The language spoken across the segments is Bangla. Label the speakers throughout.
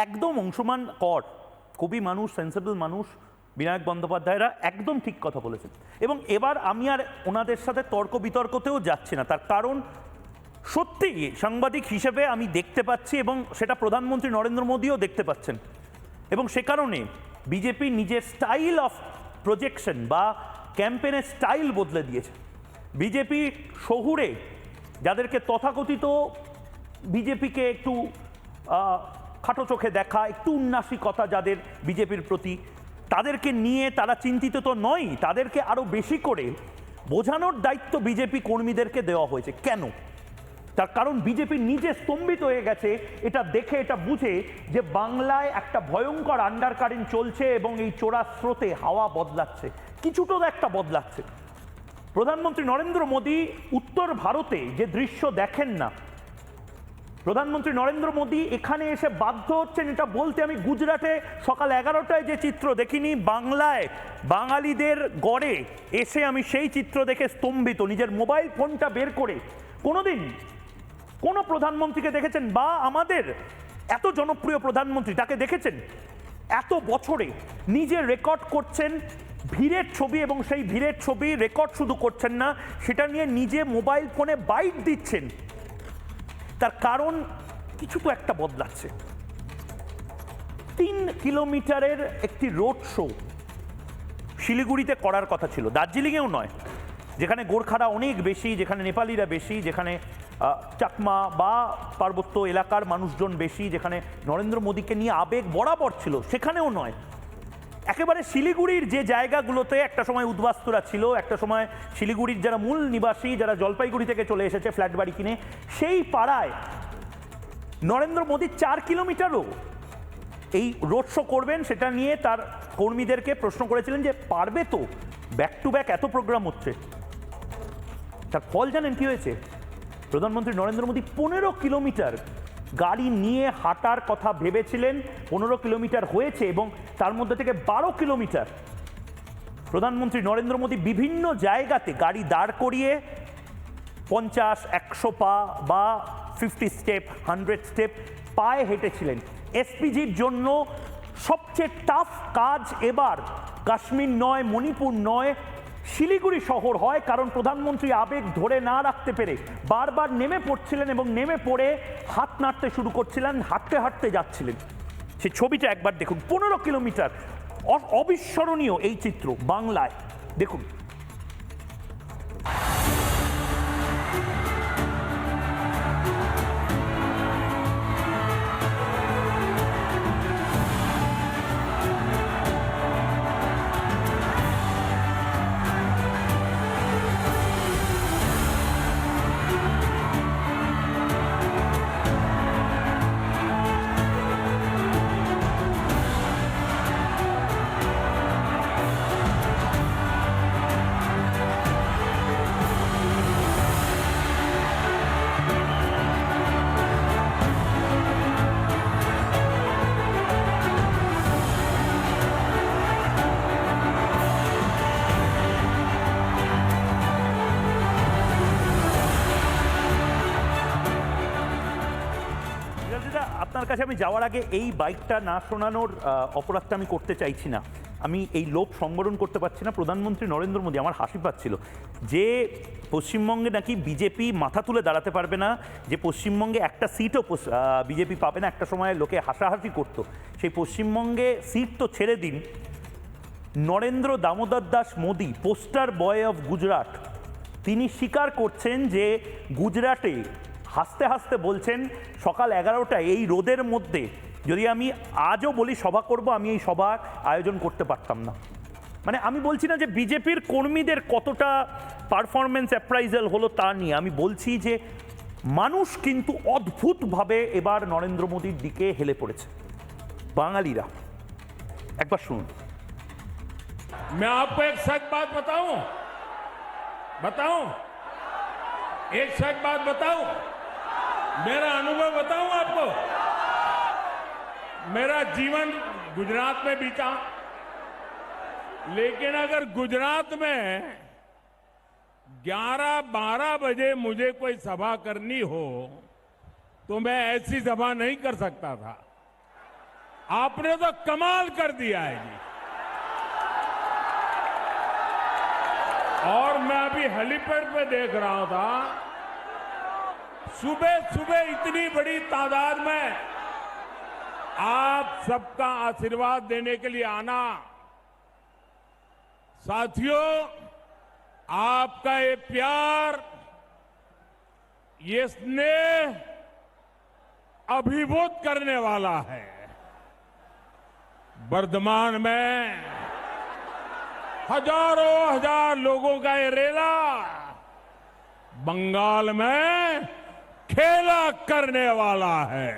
Speaker 1: একদম অংশমান কর, কবি মানুষ, সেন্সেবল মানুষ, বিনায়ক বন্দ্যোপাধ্যায়রা একদম ঠিক কথা বলেছেন। এবং এবার আমি আর ওনাদের সাথে তর্ক বিতর্কতেও যাচ্ছি না, তার কারণ সত্যি সাংবাদিক হিসেবে আমি দেখতে পাচ্ছি, এবং সেটা প্রধানমন্ত্রী নরেন্দ্র মোদীও দেখতে পাচ্ছেন, এবং সে কারণে বিজেপি নিজের স্টাইল অফ প্রজেকশন বা ক্যাম্পেনের স্টাইল বদলে দিয়েছে। বিজেপি শহুরে যাদেরকে তথাকথিত বিজেপিকে একটু খাটো চোখে দেখা, একটু উন্নাসিকতা যাদের বিজেপির প্রতি, তাদেরকে নিয়ে তারা চিন্তিত তো নয়, তাদেরকে আরও বেশি করে বোঝানোর দায়িত্ব বিজেপি কর্মীদেরকে দেওয়া হয়েছে। কেন? তার কারণ বিজেপি নিজে স্তম্ভিত হয়ে গেছে এটা দেখে, এটা বুঝে যে বাংলায় একটা ভয়ঙ্কর আন্ডারকারেন্ট চলছে এবং এই চোরা স্রোতে হাওয়া বদলাচ্ছে, কিছুটা একটা বদলাচ্ছে। প্রধানমন্ত্রী নরেন্দ্র মোদী উত্তর ভারতে যে দৃশ্য দেখেন না, প্রধানমন্ত্রী নরেন্দ্র মোদী এখানে এসে বাধ্য হচ্ছেন এটা বলতে। আমি গুজরাটে সকাল 11টায় যে চিত্র দেখিনি, বাংলায় বাঙালিদের গড়ে এসে আমি সেই চিত্র দেখে স্তম্ভিত। নিজের মোবাইল ফোনটা বের করে কোনোদিন কোনো প্রধানমন্ত্রীকে দেখেছেন, বা আমাদের এত জনপ্রিয় প্রধানমন্ত্রী তাকে দেখেছেন এত বছরে নিজে রেকর্ড করছেন ভিড়ের ছবি, এবং সেই ভিড়ের ছবি রেকর্ড শুধু করছেন না, সেটা নিয়ে নিজে মোবাইল ফোনে বাইট দিচ্ছেন। তার কারণ কিছু তো একটা বদলাচ্ছে। 3 কিলোমিটারের একটি রোড শো শিলিগুড়িতে করার কথা ছিল, দার্জিলিংয়েও নয়, যেখানে গোর্খারা অনেক বেশি, যেখানে নেপালিরা বেশি, যেখানে চাকমা বা পার্বত্য এলাকার মানুষজন বেশি, যেখানে নরেন্দ্র মোদীকে নিয়ে আবেগ বরাবর ছিল, সেখানেও নয়। একেবারে শিলিগুড়ির যে জায়গাগুলোতে একটা সময় উদ্বাস্তুরা ছিল, একটা সময় শিলিগুড়ির যারা মূল নিবাসী, যারা জলপাইগুড়ি থেকে চলে এসেছে ফ্ল্যাট বাড়ি কিনে, সেই পাড়ায় নরেন্দ্র মোদী 4 কিলোমিটারও এই রোড শো করবেন, সেটা নিয়ে তার কর্মীদেরকে প্রশ্ন করেছিলেন যে পারবে তো, ব্যাক টু ব্যাক এত প্রোগ্রাম হচ্ছে। তার ফল জানেন কি হয়েছে? প্রধানমন্ত্রী নরেন্দ্র মোদী 15 কিলোমিটার গাড়ি নিয়ে হাঁটার কথা ভেবেছিলেন, 15 কিলোমিটার হয়েছে, এবং তার মধ্যে থেকে 12 কিলোমিটার প্রধানমন্ত্রী নরেন্দ্র মোদী বিভিন্ন জায়গাতে গাড়ি দাঁড় করিয়ে 50-100 পা বা 50 স্টেপ 100 স্টেপ পায়ে হেঁটেছিলেন। এসপিজির জন্য সবচেয়ে টাফ কাজ এবার কাশ্মীর নয়, মণিপুর নয়, শিলিগুড়ি শহর হয়, কারণ প্রধানমন্ত্রী আবেগ ধরে না রাখতে পেরে বারবার নেমে পড়ছিলেন, এবং নেমে পড়ে হাত নাড়তে শুরু করছিলেন, হাঁটতে হাঁটতে যাচ্ছিলেন। সেই ছবিটা একবার দেখুন, 15 কিলোমিটার, অবিস্মরণীয় এই চিত্র বাংলায় দেখুন। আপনার কাছে আমি যাওয়ার আগে এই বাইকটা না শোনানোর অপরাধটা আমি করতে চাইছি না, আমি এই লোভ সংবরণ করতে পারছি না। প্রধানমন্ত্রী নরেন্দ্র মোদী, আমার হাসি পাচ্ছিল যে পশ্চিমবঙ্গে নাকি বিজেপি মাথা তুলে দাঁড়াতে পারবে না, যে পশ্চিমবঙ্গে একটা সিটও বিজেপি পাবে না, একটা সময় লোকে হাসাহাসি করতো, সেই পশ্চিমবঙ্গে সিট তো ছেড়ে দিন, Narendra Damodar Das Modi, poster boy of Gujarat, তিনি স্বীকার করছেন যে গুজরাটে হাসতে হাসতে বলছেন সকাল 11টায় এই রোদের মধ্যে যদি আমি আজও বলি সভা করব, আমি এই সভার আয়োজন করতে পারতাম না। মানে আমি বলছি না যে বিজেপির কর্মীদের কতটা পারফরমেন্স অ্যাপ্রাইজাল হলো তা নিয়ে, আমি বলছি যে মানুষ কিন্তু অদ্ভুতভাবে এবার নরেন্দ্র মোদীর দিকে হেলে পড়েছে, বাঙালিরা। একবার শুনুন।
Speaker 2: मैं आपको एक सच बात बताऊं, एक सच बात बताऊं, मेरा अनुभव बताऊं आपको। मेरा जीवन गुजरात में बीता, लेकिन अगर गुजरात में 11-12 बजे मुझे कोई सभा करनी हो तो मैं ऐसी सभा नहीं कर सकता था। आपने तो कमाल कर दिया है जी। और मैं अभी हेलीपैड पे देख रहा था, सुबह सुबह इतनी बड़ी तादाद में आप सबका आशीर्वाद देने के लिए आना। साथियों, आपका ये प्यार, ये स्नेह अभिभूत करने वाला है। वर्धमान में हजारों हजार लोगों का ये रेला बंगाल में खेला करने वाला है।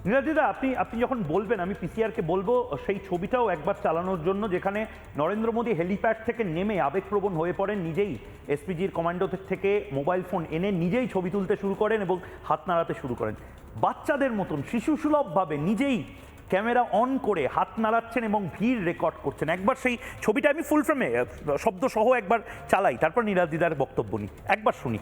Speaker 1: নীরাদিদা, আপনি আপনি যখন বলবেন আমি পিসিআরকে বলবো সেই ছবিটাও একবার চালানোর জন্য, যেখানে নরেন্দ্র মোদী হেলিপ্যাড থেকে নেমে আবেগপ্রবণ হয়ে পড়েন, নিজেই এসপিজির কমান্ডোদের থেকে মোবাইল ফোন এনে নিজেই ছবি তুলতে শুরু করেন এবং হাত নাড়াতে শুরু করেন। বাচ্চাদের মতন শিশুসুলভভাবে নিজেই ক্যামেরা অন করে হাত নাড়াচ্ছেন এবং ভিড় রেকর্ড করছেন। একবার সেই ছবিটা আমি ফুল ফ্রেমে শব্দ সহ একবার চালাই, তারপর নীরাদিদার বক্তব্য নিই, একবার শুনি।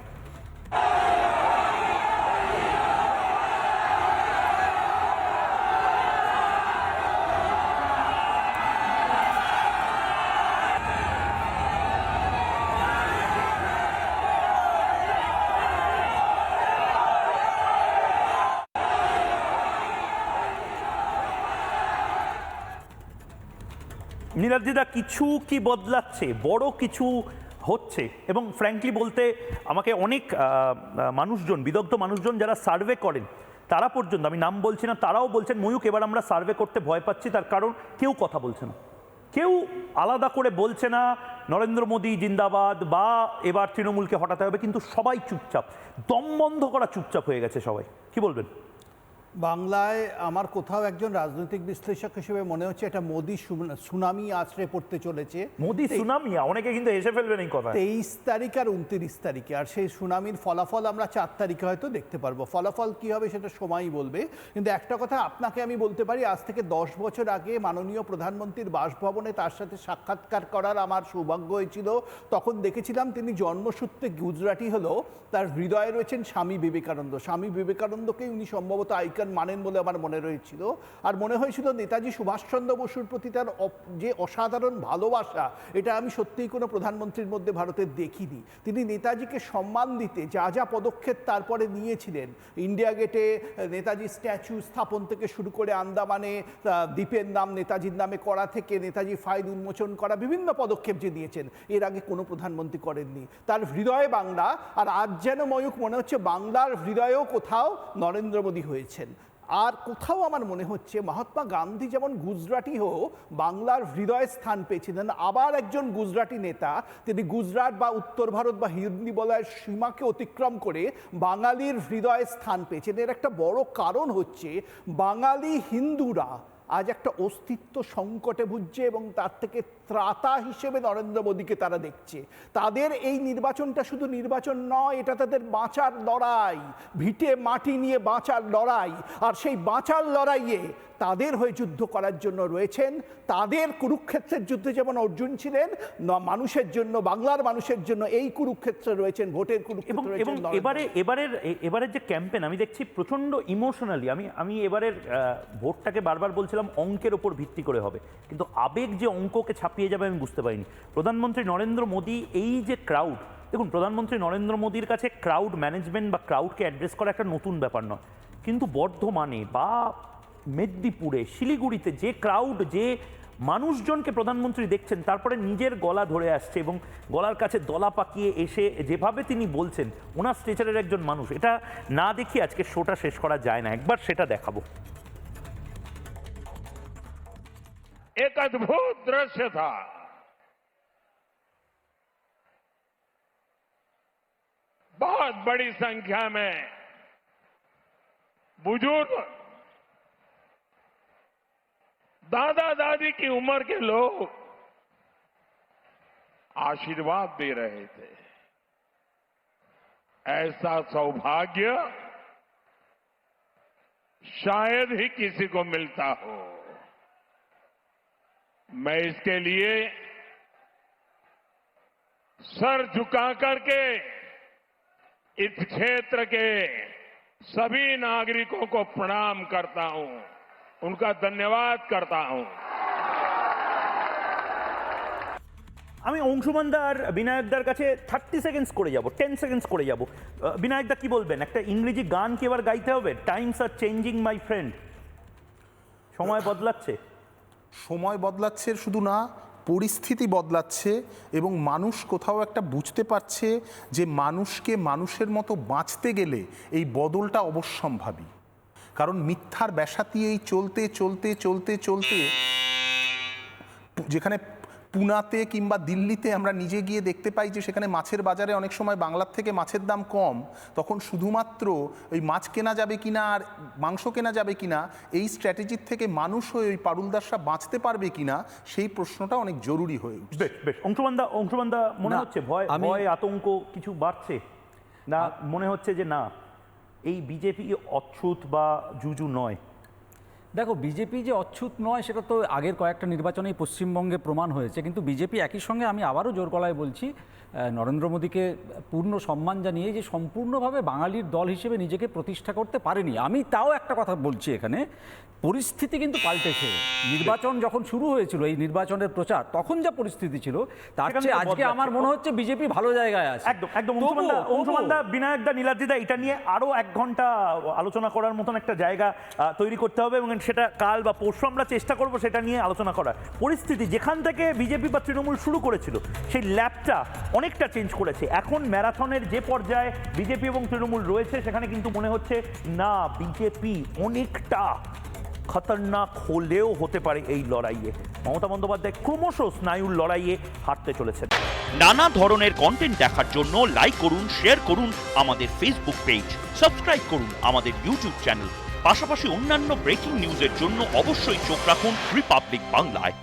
Speaker 1: নীরাজদা, কিছু কি বদলাচ্ছে, বড় কিছু হচ্ছে? এবং ফ্র্যাঙ্কলি বলতে আমাকে অনেক মানুষজন, বিদগ্ধ মানুষজন যারা সার্ভে করেন তারা পর্যন্ত, আমি নাম বলছি না, তারাও বলছেন ময়ূক এবার আমরা সার্ভে করতে ভয় পাচ্ছি। তার কারণ কেউ কথা বলছে না, কেউ আলাদা করে বলছে না নরেন্দ্র মোদী জিন্দাবাদ বা এবার তৃণমূলকে হটাতে হবে, কিন্তু সবাই চুপচাপ, দম বন্ধ করা চুপচাপ হয়ে গেছে সবাই। কি বলবেন?
Speaker 3: বাংলায় আমার কোথাও একজন রাজনৈতিক বিশ্লেষক হিসেবে মনে হচ্ছে এটা মোদি সুনামি আছড়ে পড়তে চলেছে।
Speaker 1: মোদি সুনামি, অনেকে কিন্তু হেসে ফেলবেন এই কথা।
Speaker 3: 23 তারিখ আর 29 তারিখে, আর সেই সুনামির ফলাফল আমরা 4 তারিখে হয়তো দেখতে পারবো। ফলাফল কি হবে সেটা সময়ই বলবে। কিন্তু একটা কথা আপনাকে আমি বলতে পারি, আজ থেকে 10 বছর আগে মাননীয় প্রধানমন্ত্রীর বাসভবনে তার সাথে সাক্ষাৎকার করার আমার সৌভাগ্য হয়েছিল। তখন দেখেছিলাম তিনি জন্মসূত্রে গুজরাটি হলেও তার হৃদয়ে রয়েছেন স্বামী বিবেকানন্দ। স্বামী বিবেকানন্দকে উনি সম্ভবত আইকন মানেন বলে আমার মনে রয়েছিল। আর মনে হয়েছিল নেতাজি সুভাষচন্দ্র বসুর প্রতি তার যে অসাধারণ ভালোবাসা, এটা আমি সত্যিই কোনো প্রধানমন্ত্রীর মধ্যে ভারতের দেখিনি। তিনি নেতাজিকে সম্মান দিতে যা যা পদক্ষেপ তারপরে নিয়েছিলেন, ইন্ডিয়া গেটে নেতাজি স্ট্যাচু স্থাপন থেকে শুরু করে আন্দামানে দ্বীপের নাম নেতাজির নামে করা থেকে নেতাজি ফাইল উন্মোচন করা, বিভিন্ন পদক্ষেপ যে নিয়েছেন এর আগে কোনো প্রধানমন্ত্রী করেননি। তার হৃদয়ে বাংলা, আর আজ যেন ময়ূক মনে হচ্ছে বাংলার হৃদয়েও কোথাও নরেন্দ্র মোদী হয়েছেন। আর কোথাও আমার মনে হচ্ছে মহাত্মা গান্ধী যেমন গুজরাটি হয়েও বাংলার হৃদয়ে স্থান পেয়েছিলেন, আবার একজন গুজরাটি নেতা তিনি গুজরাট বা উত্তর ভারত বা হিন্দি বলয়ের সীমাকে অতিক্রম করে বাঙালির হৃদয়ে স্থান পেয়েছেন। এর একটা বড় কারণ হচ্ছে বাঙালি হিন্দুরা আজ একটা অস্তিত্ব সংকটে ভুগছে এবং তার থেকে ত্রাতা হিসেবে নরেন্দ্র মোদীকে তারা দেখছে। তাদের এই নির্বাচনটা শুধু নির্বাচন নয়, এটা তাদের বাঁচার লড়াই, ভিটে মাটি নিয়ে বাঁচার লড়াই। আর সেই বাঁচার লড়াইয়ে তাদের হয়ে যুদ্ধ করার জন্য রয়েছেন, তাদের কুরুক্ষেত্রের যুদ্ধে যেমন অর্জুন ছিলেন, মানুষের জন্য, বাংলার মানুষের জন্য এই কুরুক্ষেত্রে রয়েছেন, ভোটের কুরুক্ষেত্রে রয়েছেন।
Speaker 1: এবারের যে ক্যাম্পেন আমি দেখছি প্রচন্ড ইমোশনালি, আমি এবারের ভোটটাকে বারবার বলছিলাম অঙ্কের ওপর ভিত্তি করে হবে, কিন্তু আবেগ যে অঙ্ককে ছাপিয়ে যাবে আমি বুঝতে পারিনি। প্রধানমন্ত্রী নরেন্দ্র মোদী, এই যে ক্রাউড, দেখুন প্রধানমন্ত্রী নরেন্দ্র মোদীর কাছে ক্রাউড ম্যানেজমেন্ট বা ক্রাউডকে অ্যাড্রেস করা একটা নতুন ব্যাপার নয়, কিন্তু বর্ধমানে বা মেদিনীপুরে, শিলিগুড়িতে যে ক্রাউড, যে মানুষজনকে প্রধানমন্ত্রী দেখছেন, তারপরে নিজের গলা ধরে আসছে এবং গলার কাছে দলা পাকিয়ে এসে যেভাবে তিনি বলছেন, ওনার স্টেচারের একজন মানুষ, এটা না দেখিয়ে আজকে শোটা শেষ করা যায় না। একবার সেটা দেখাবো।
Speaker 2: एक अद्भुत दृश्य था। बहुत बड़ी संख्या में बुजुर्ग, दादा दादी की उम्र के लोग आशीर्वाद दे रहे थे। ऐसा सौभाग्य शायद ही किसी को मिलता हो। मैं इसके लिए सर झुका करके इस क्षेत्र के सभी नागरिकों को प्रणाम करता हूं। उनका धन्यवाद करता हूं।
Speaker 1: আমি অংশুমানদা আর বিনায়কদার কাছে 30 সেকেন্ডস করে যাব, 10 সেকেন্ডস করে যাব। বিনায়কদা কি বলবেন? একটা ইংরেজি গান কি এবার গাইতে হবে? Times are changing my friend. সময় বদলাচ্ছে।
Speaker 4: সময় বদলাচ্ছে শুধু না, পরিস্থিতি বদলাচ্ছে এবং মানুষ কোথাও একটা বুঝতে পারছে যে মানুষকে মানুষের মতো বাঁচতে গেলে এই বদলটা অবশ্যম্ভাবী। কারণ মিথ্যার ব্যাসাতি এই চলতে চলতে চলতে চলতে যেখানে পুনাতে কিংবা দিল্লিতে আমরা নিজে গিয়ে দেখতে পাই যে সেখানে মাছের বাজারে অনেক সময় বাংলার থেকে মাছের দাম কম, তখন শুধুমাত্র ওই মাছ কেনা যাবে কিনা আর মাংস কেনা যাবে কিনা এই স্ট্র্যাটেজির থেকে মানুষ হয়ে ওই পারুলদাসরা বাঁচতে পারবে কিনা সেই প্রশ্নটা অনেক জরুরি হয়ে উঠছে।
Speaker 1: বেশ বেশ, অংশুমানদা মনে হচ্ছে ভয় আতঙ্ক কিছু বাড়ছে না? মনে হচ্ছে যে না, এই বিজেপি অচ্ছুত বা জুজু নয়?
Speaker 5: দেখো, বিজেপি যে অচ্ছুত নয় সেটা তো আগের কয়েকটা নির্বাচনেই পশ্চিমবঙ্গে প্রমাণ হয়েছে, কিন্তু বিজেপি একই সঙ্গে আমি আবারও জোর গলায় বলছি নরেন্দ্র মোদীকে পূর্ণ সম্মান জানিয়ে যে সম্পূর্ণভাবে বাঙালির দল হিসেবে নিজেকে প্রতিষ্ঠা করতে পারেনি। আমি তাও একটা কথা বলছি, এখানে পরিস্থিতি কিন্তু পাল্টেছে। নির্বাচন যখন শুরু হয়েছিল, এই নির্বাচনের প্রচার, তখন যা পরিস্থিতি ছিল তার চেয়ে আজকে আমার মনে হচ্ছে বিজেপি ভালো জায়গায় আছে।
Speaker 1: একদম একদম। অংশুমানদা, বিনায়কদা, নীলাদ্রিদা, এটা নিয়ে আরো 1 ঘন্টা আলোচনা করার মতন একটা জায়গা তৈরি করতে হবে এবং সেটা কাল বা পরশু আমরা চেষ্টা করব সেটা নিয়ে আলোচনা করার। পরিস্থিতি যেখান থেকে বিজেপি বা তৃণমূল শুরু করেছিল সেই ল্যাবটা অনেকটা চেঞ্জ করেছে। এখন ম্যারাথনের যে পর্যায়ে বিজেপি এবং তৃণমূল রয়েছে সেখানে কিন্তু মনে হচ্ছে না, বিজেপি অনেকটা খতরনাক হলেও হতে পারে এই লড়াইয়ে। মমতা বন্দ্যোপাধ্যায় ক্রমশ স্নায়ুর লড়াইয়ে হারতে চলেছেন।
Speaker 6: নানা ধরনের কন্টেন্ট দেখার জন্য লাইক করুন, শেয়ার করুন আমাদের ফেসবুক পেজ, সাবস্ক্রাইব করুন আমাদের ইউটিউব চ্যানেল। পাশাপাশি অন্যান্য ব্রেকিং নিউজের জন্য অবশ্যই চোখ রাখুন রিপাবলিক বাংলায়।